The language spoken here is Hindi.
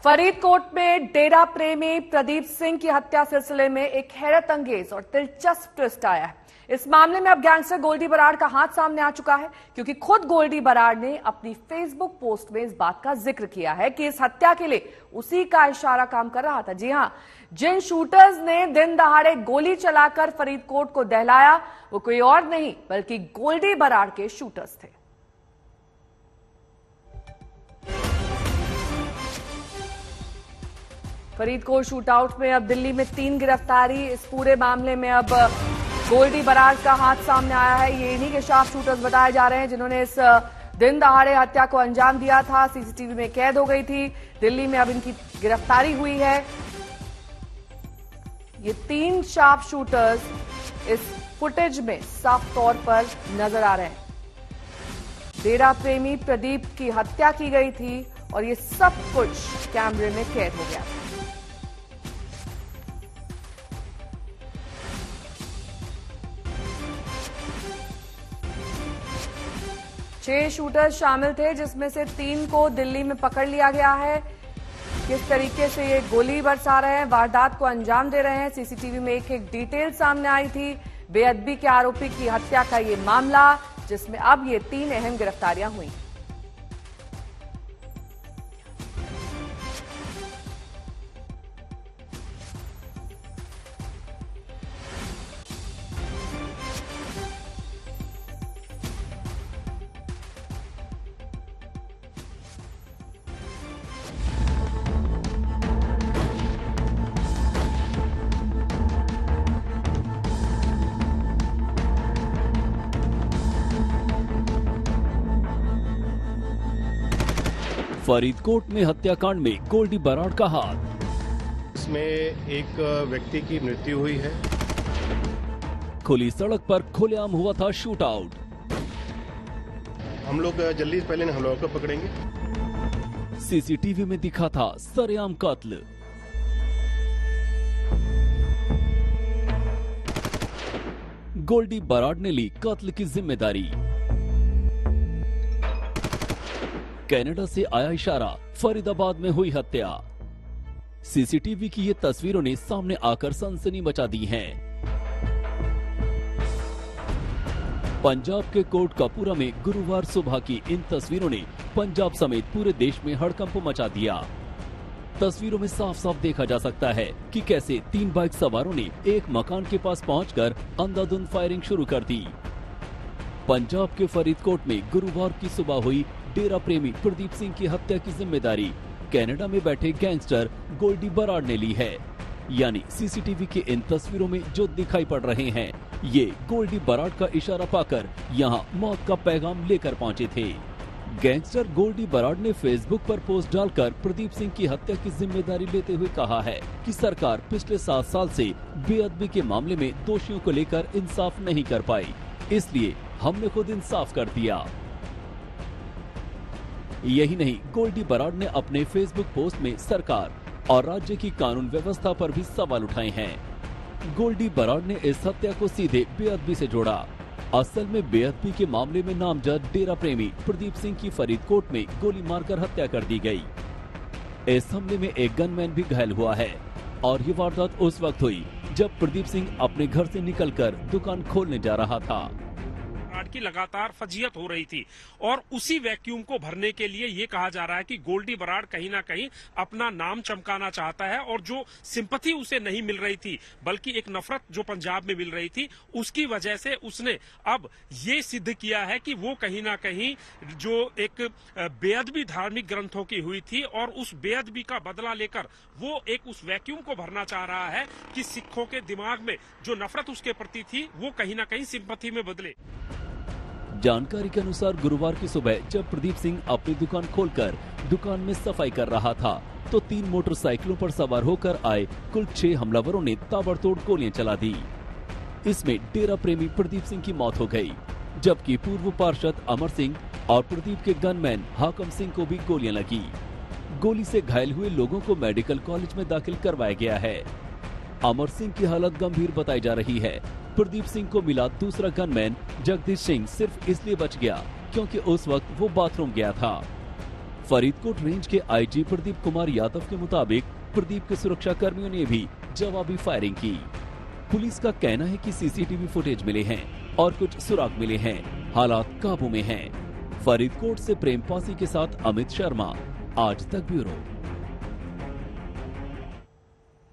फरीदकोट में डेरा प्रेमी प्रदीप सिंह की हत्या सिलसिले में एक हैरत अंगेज और दिलचस्प ट्विस्ट आया है। इस मामले में अब गैंगस्टर गोल्डी बराड़ का हाथ सामने आ चुका है, क्योंकि खुद गोल्डी बराड़ ने अपनी फेसबुक पोस्ट में इस बात का जिक्र किया है कि इस हत्या के लिए उसी का इशारा काम कर रहा था। जी हां, जिन शूटर्स ने दिन दहाड़े गोली चलाकर फरीदकोट को दहलाया वो कोई और नहीं बल्कि गोल्डी बराड़ के शूटर्स थे। फरीदकोट शूटआउट में अब दिल्ली में 3 गिरफ्तारी। इस पूरे मामले में अब गोल्डी बराड़ का हाथ सामने आया है। ये इन्हीं के शार्प शूटर्स बताए जा रहे हैं जिन्होंने इस दिन दहाड़े हत्या को अंजाम दिया था। सीसीटीवी में कैद हो गई थी। दिल्ली में अब इनकी गिरफ्तारी हुई है। ये 3 शार्प शूटर्स इस फुटेज में साफ तौर पर नजर आ रहे हैं। डेरा प्रेमी प्रदीप की हत्या की गई थी और ये सब कुछ कैमरे में कैद हो गया था। छह शूटर्स शामिल थे, जिसमें से 3 को दिल्ली में पकड़ लिया गया है। किस तरीके से ये गोली बरसा रहे हैं, वारदात को अंजाम दे रहे हैं। सीसीटीवी में एक डिटेल सामने आई थी। बेअदबी के आरोपी की हत्या का ये मामला, जिसमें अब ये 3 अहम गिरफ्तारियां हुई। फरीदकोट में हत्याकांड में गोल्डी बराड़ का हाथ। इसमें एक व्यक्ति की मृत्यु हुई है। खुली सड़क पर खुलेआम हुआ था शूट आउट। हम लोग जल्दी से पहले हम लोगों को पकड़ेंगे। सीसीटीवी में दिखा था सरेआम कत्ल। गोल्डी बराड़ ने ली कत्ल की जिम्मेदारी। कनाडा से आया इशारा, फरीदाबाद में हुई हत्या। सीसीटीवी की ये तस्वीरों ने सामने आकर सनसनी मचा दी है। पंजाब के कोटकपूरा में गुरुवार सुबह की इन तस्वीरों ने पंजाब समेत पूरे देश में हड़कंप मचा दिया। तस्वीरों में साफ साफ देखा जा सकता है कि कैसे 3 बाइक सवारों ने एक मकान के पास पहुंचकर अंधाधुंध फायरिंग शुरू कर दी। पंजाब के फरीदकोट में गुरुवार की सुबह हुई डेरा प्रेमी प्रदीप सिंह की हत्या की जिम्मेदारी कनाडा में बैठे गैंगस्टर गोल्डी बराड़ ने ली है। यानी सीसीटीवी की इन तस्वीरों में जो दिखाई पड़ रहे हैं, ये गोल्डी बराड़ का इशारा पाकर यहां मौत का पैगाम लेकर पहुंचे थे। गैंगस्टर गोल्डी बराड़ ने फेसबुक पर पोस्ट डालकर प्रदीप सिंह की हत्या की जिम्मेदारी लेते हुए कहा है कि सरकार पिछले 7 साल से बेअदबी के मामले में दोषियों को लेकर इंसाफ नहीं कर पाई, इसलिए हमने खुद इंसाफ कर दिया। यही नहीं, गोल्डी बराड़ ने अपने फेसबुक पोस्ट में सरकार और राज्य की कानून व्यवस्था पर भी सवाल उठाए हैं। गोल्डी बराड़ ने इस हत्या को सीधे बेअदबी से जोड़ा। असल में बेअदबी के मामले में नामजद डेरा प्रेमी प्रदीप सिंह की फरीदकोट में गोली मारकर हत्या कर दी गई। इस हमले में एक गनमैन भी घायल हुआ है और ये वारदात उस वक्त हुई जब प्रदीप सिंह अपने घर से निकलकर दुकान खोलने जा रहा था। की लगातार फजीयत हो रही थी और उसी वैक्यूम को भरने के लिए ये कहा जा रहा है कि गोल्डी बराड़ कहीं ना कहीं अपना नाम चमकाना चाहता है और जो सिंपैथी उसे नहीं मिल रही थी बल्कि एक नफरत जो पंजाब में मिल रही थी, उसकी वजह से उसने अब ये सिद्ध किया है कि वो कहीं ना कहीं जो एक बेअदबी धार्मिक ग्रंथों की हुई थी और उस बेअदबी का बदला लेकर वो एक उस वैक्यूम को भरना चाह रहा है कि सिखों के दिमाग में जो नफरत उसके प्रति थी वो कहीं ना कहीं सिंपैथी में बदले। जानकारी के अनुसार गुरुवार की सुबह जब प्रदीप सिंह अपनी दुकान खोलकर दुकान में सफाई कर रहा था तो 3 मोटरसाइकिलों पर सवार होकर आए कुल 6 हमलावरों ने ताबड़तोड़ गोलियां चला दी। इसमें डेरा प्रेमी प्रदीप सिंह की मौत हो गई, जबकि पूर्व पार्षद अमर सिंह और प्रदीप के गनमैन हाकम सिंह को भी गोलियां लगी। गोली से घायल हुए लोगों को मेडिकल कॉलेज में दाखिल करवाया गया है। अमर सिंह की हालत गंभीर बताई जा रही है। प्रदीप सिंह को मिला दूसरा गनमैन जगदीश सिंह सिर्फ इसलिए बच गया क्योंकि उस वक्त वो बाथरूम गया था। फरीदकोट रेंज के आईजी प्रदीप कुमार यादव के मुताबिक प्रदीप के सुरक्षा कर्मियों ने भी जवाबी फायरिंग की। पुलिस का कहना है कि सीसीटीवी फुटेज मिले हैं और कुछ सुराग मिले हैं। हालात काबू में हैं। फरीदकोट से प्रेम पासी के साथ अमित शर्मा, आज तक ब्यूरो।